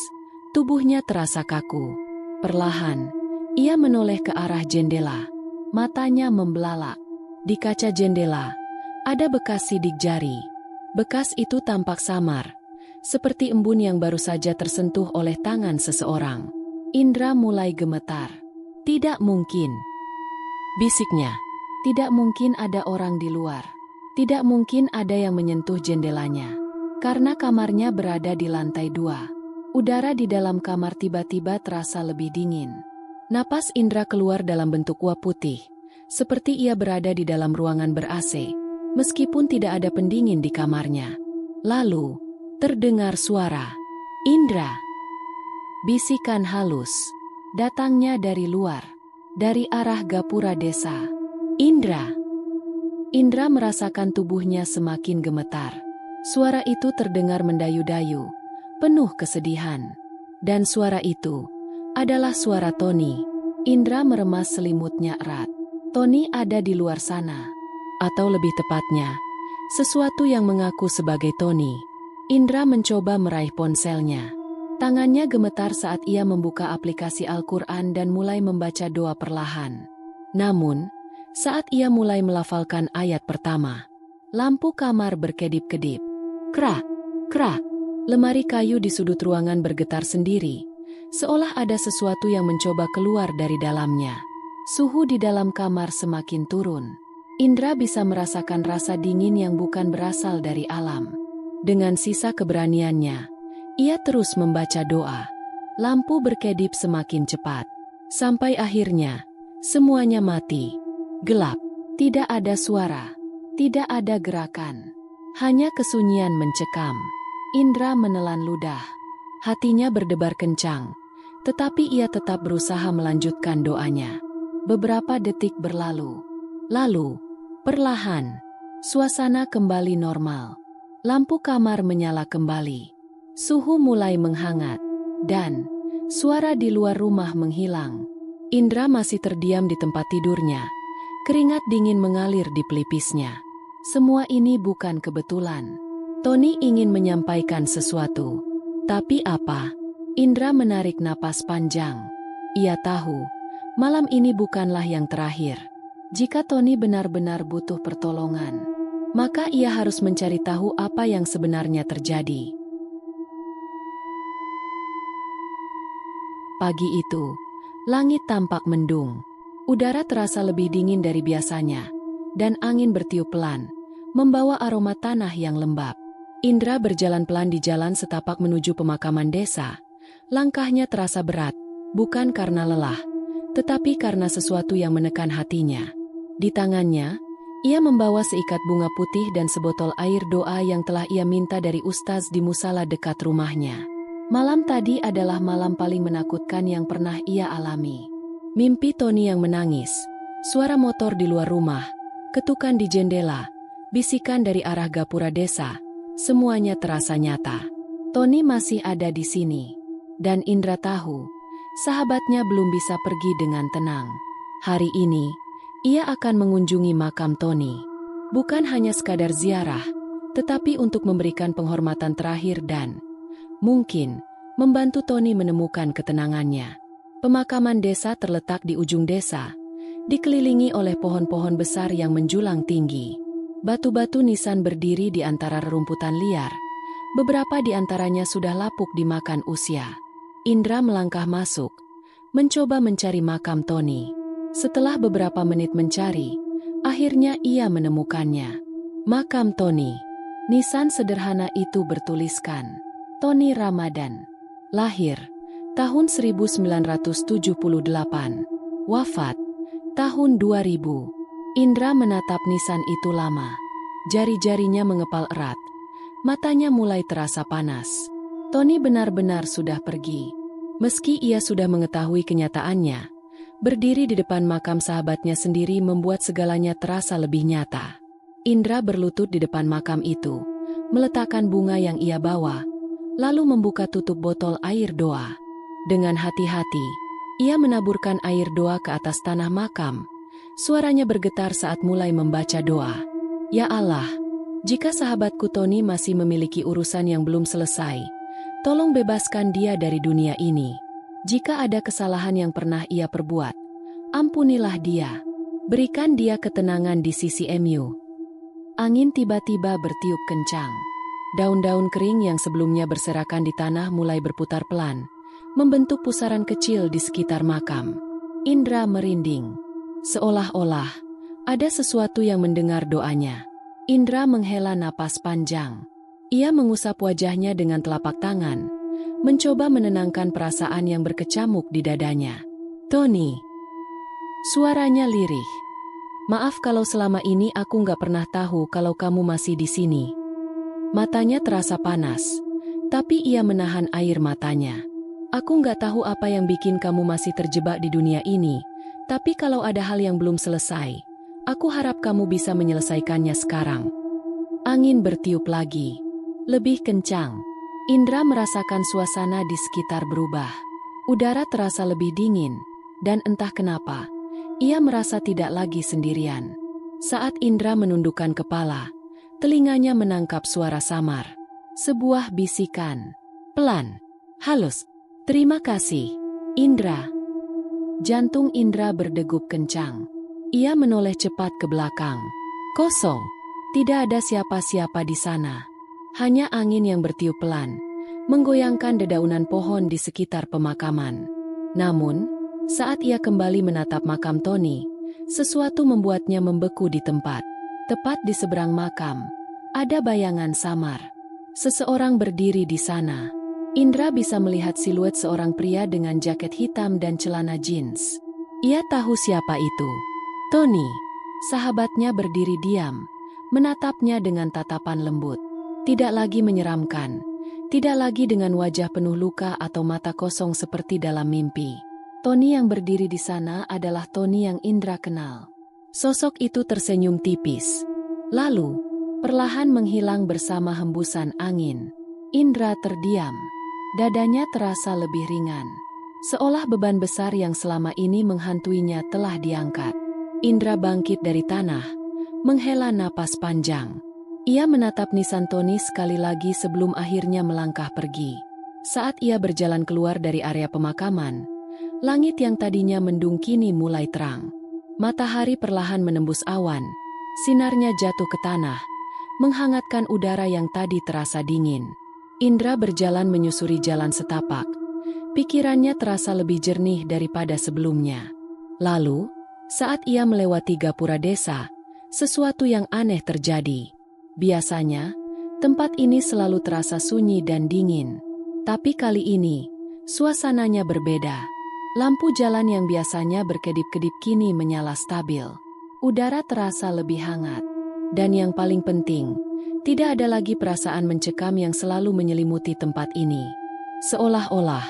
Tubuhnya terasa kaku. Perlahan, ia menoleh ke arah jendela. Matanya membelalak. Di kaca jendela, ada bekas sidik jari. Bekas itu tampak samar, seperti embun yang baru saja tersentuh oleh tangan seseorang. Indra mulai gemetar. Tidak mungkin. Bisiknya. Tidak mungkin ada orang di luar. Tidak mungkin ada yang menyentuh jendelanya. Karena kamarnya berada di lantai 2. Udara di dalam kamar tiba-tiba terasa lebih dingin. Napas Indra keluar dalam bentuk uap putih. Seperti ia berada di dalam ruangan ber-AC, meskipun tidak ada pendingin di kamarnya. Lalu, terdengar suara. Indra. Bisikan halus. Datangnya dari luar. Dari arah gapura desa. Indra. Indra merasakan tubuhnya semakin gemetar. Suara itu terdengar mendayu-dayu, penuh kesedihan. Dan suara itu adalah suara Tony. Indra meremas selimutnya erat. Tony ada di luar sana. Atau lebih tepatnya, sesuatu yang mengaku sebagai Tony. Indra mencoba meraih ponselnya. Tangannya gemetar saat ia membuka aplikasi Al-Quran dan mulai membaca doa perlahan. Namun, saat ia mulai melafalkan ayat pertama, lampu kamar berkedip-kedip. Krak, krak. Lemari kayu di sudut ruangan bergetar sendiri, seolah ada sesuatu yang mencoba keluar dari dalamnya. Suhu di dalam kamar semakin turun. Indra bisa merasakan rasa dingin yang bukan berasal dari alam. Dengan sisa keberaniannya, ia terus membaca doa. Lampu berkedip semakin cepat. Sampai akhirnya, semuanya mati. Gelap. Tidak ada suara. Tidak ada gerakan. Hanya kesunyian mencekam. Indra menelan ludah. Hatinya berdebar kencang. Tetapi ia tetap berusaha melanjutkan doanya. Beberapa detik berlalu. Lalu, perlahan, suasana kembali normal. Lampu kamar menyala kembali. Suhu mulai menghangat. Dan, suara di luar rumah menghilang. Indra masih terdiam di tempat tidurnya. Keringat dingin mengalir di pelipisnya. Semua ini bukan kebetulan. Tony ingin menyampaikan sesuatu. Tapi apa? Indra menarik napas panjang. Ia tahu, malam ini bukanlah yang terakhir. Jika Tony benar-benar butuh pertolongan, maka ia harus mencari tahu apa yang sebenarnya terjadi. Pagi itu, langit tampak mendung. Udara terasa lebih dingin dari biasanya, dan angin bertiup pelan, membawa aroma tanah yang lembab. Indra berjalan pelan di jalan setapak menuju pemakaman desa. Langkahnya terasa berat, bukan karena lelah, tetapi karena sesuatu yang menekan hatinya. Di tangannya, ia membawa seikat bunga putih dan sebotol air doa yang telah ia minta dari ustaz di musala dekat rumahnya. Malam tadi adalah malam paling menakutkan yang pernah ia alami. Mimpi Tony yang menangis, Suara motor di luar rumah, ketukan di jendela, bisikan dari arah gapura desa, semuanya terasa nyata. Tony masih ada di sini. Dan Indra tahu, sahabatnya belum bisa pergi dengan tenang. Hari ini, ia akan mengunjungi makam Tony. Bukan hanya sekadar ziarah, tetapi untuk memberikan penghormatan terakhir dan, mungkin, membantu Tony menemukan ketenangannya. Pemakaman desa terletak di ujung desa, dikelilingi oleh pohon-pohon besar yang menjulang tinggi. Batu-batu nisan berdiri di antara rerumputan liar. Beberapa di antaranya sudah lapuk dimakan usia. Indra melangkah masuk, mencoba mencari makam Tony. Setelah beberapa menit mencari, akhirnya ia menemukannya. Makam Tony. Nisan sederhana itu bertuliskan, Tony Ramadan. Lahir, tahun 1978. Wafat, tahun 2000. Indra menatap nisan itu lama. Jari-jarinya mengepal erat. Matanya mulai terasa panas. Tony benar-benar sudah pergi. Meski ia sudah mengetahui kenyataannya, berdiri di depan makam sahabatnya sendiri membuat segalanya terasa lebih nyata. Indra berlutut di depan makam itu, meletakkan bunga yang ia bawa, lalu membuka tutup botol air doa. Dengan hati-hati, ia menaburkan air doa ke atas tanah makam. Suaranya bergetar saat mulai membaca doa. Ya Allah, jika sahabatku Tony masih memiliki urusan yang belum selesai, tolong bebaskan dia dari dunia ini. Jika ada kesalahan yang pernah ia perbuat, ampunilah dia. Berikan dia ketenangan di sisi MU. Angin tiba-tiba bertiup kencang. Daun-daun kering yang sebelumnya berserakan di tanah mulai berputar pelan, membentuk pusaran kecil di sekitar makam. Indra merinding. Seolah-olah ada sesuatu yang mendengar doanya. Indra menghela napas panjang. Ia mengusap wajahnya dengan telapak tangan, mencoba menenangkan perasaan yang berkecamuk di dadanya. Tony. Suaranya lirih. Maaf kalau selama ini aku nggak pernah tahu kalau kamu masih di sini. Matanya terasa panas, tapi ia menahan air matanya. Aku nggak tahu apa yang bikin kamu masih terjebak di dunia ini. Tapi kalau ada hal yang belum selesai, aku harap kamu bisa menyelesaikannya sekarang. Angin bertiup lagi, lebih kencang. Indra merasakan suasana di sekitar berubah. Udara terasa lebih dingin, dan entah kenapa, ia merasa tidak lagi sendirian. Saat Indra menundukkan kepala, telinganya menangkap suara samar. Sebuah bisikan, pelan, halus. Terima kasih, Indra. Jantung Indra berdegup kencang. Ia menoleh cepat ke belakang. Kosong. Tidak ada siapa-siapa di sana. Hanya angin yang bertiup pelan, menggoyangkan dedaunan pohon di sekitar pemakaman. Namun, saat ia kembali menatap makam Tony, sesuatu membuatnya membeku di tempat. Tepat di seberang makam, ada bayangan samar. Seseorang berdiri di sana. Indra bisa melihat siluet seorang pria dengan jaket hitam dan celana jeans. Ia tahu siapa itu. Tony. Sahabatnya berdiri diam, menatapnya dengan tatapan lembut. Tidak lagi menyeramkan, tidak lagi dengan wajah penuh luka atau mata kosong seperti dalam mimpi. Tony yang berdiri di sana adalah Tony yang Indra kenal. Sosok itu tersenyum tipis, lalu perlahan menghilang bersama hembusan angin. Indra terdiam. Dadanya terasa lebih ringan. Seolah beban besar yang selama ini menghantuinya telah diangkat. Indra bangkit dari tanah, menghela napas panjang. Ia menatap nisan Tony sekali lagi sebelum akhirnya melangkah pergi. Saat ia berjalan keluar dari area pemakaman, langit yang tadinya mendung kini mulai terang. Matahari perlahan menembus awan, sinarnya jatuh ke tanah, menghangatkan udara yang tadi terasa dingin. Indra berjalan menyusuri jalan setapak. Pikirannya terasa lebih jernih daripada sebelumnya. Lalu, saat ia melewati gapura desa, sesuatu yang aneh terjadi. Biasanya, tempat ini selalu terasa sunyi dan dingin. Tapi kali ini, suasananya berbeda. Lampu jalan yang biasanya berkedip-kedip kini menyala stabil. Udara terasa lebih hangat. Dan yang paling penting, tidak ada lagi perasaan mencekam yang selalu menyelimuti tempat ini. Seolah-olah,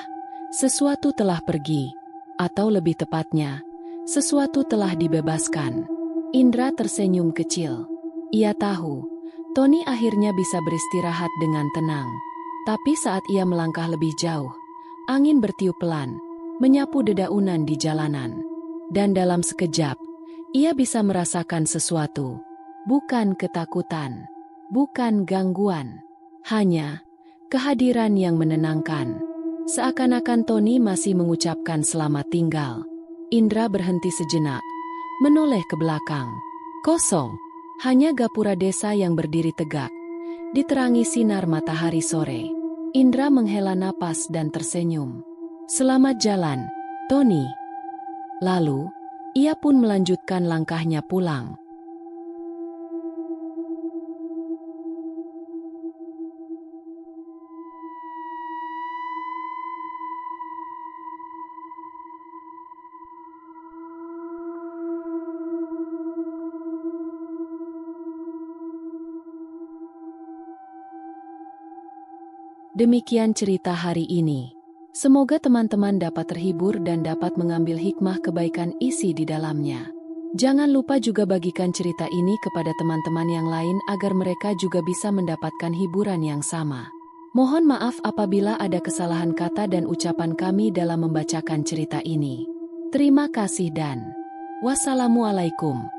sesuatu telah pergi. Atau lebih tepatnya, Sesuatu telah dibebaskan. Indra tersenyum kecil. Ia tahu, Tony akhirnya bisa beristirahat dengan tenang. Tapi saat ia melangkah lebih jauh, angin bertiup pelan, menyapu dedaunan di jalanan. Dan dalam sekejap, ia bisa merasakan sesuatu. Bukan ketakutan, bukan gangguan, hanya kehadiran yang menenangkan. Seakan-akan Tony masih mengucapkan selamat tinggal. Indra berhenti sejenak, menoleh ke belakang. Kosong, hanya gapura desa yang berdiri tegak, diterangi sinar matahari sore. Indra menghela napas dan tersenyum. Selamat jalan, Tony. Lalu, ia pun melanjutkan langkahnya pulang. Demikian cerita hari ini. Semoga teman-teman dapat terhibur dan dapat mengambil hikmah kebaikan isi di dalamnya. Jangan lupa juga bagikan cerita ini kepada teman-teman yang lain agar mereka juga bisa mendapatkan hiburan yang sama. Mohon maaf apabila ada kesalahan kata dan ucapan kami dalam membacakan cerita ini. Terima kasih dan wassalamualaikum.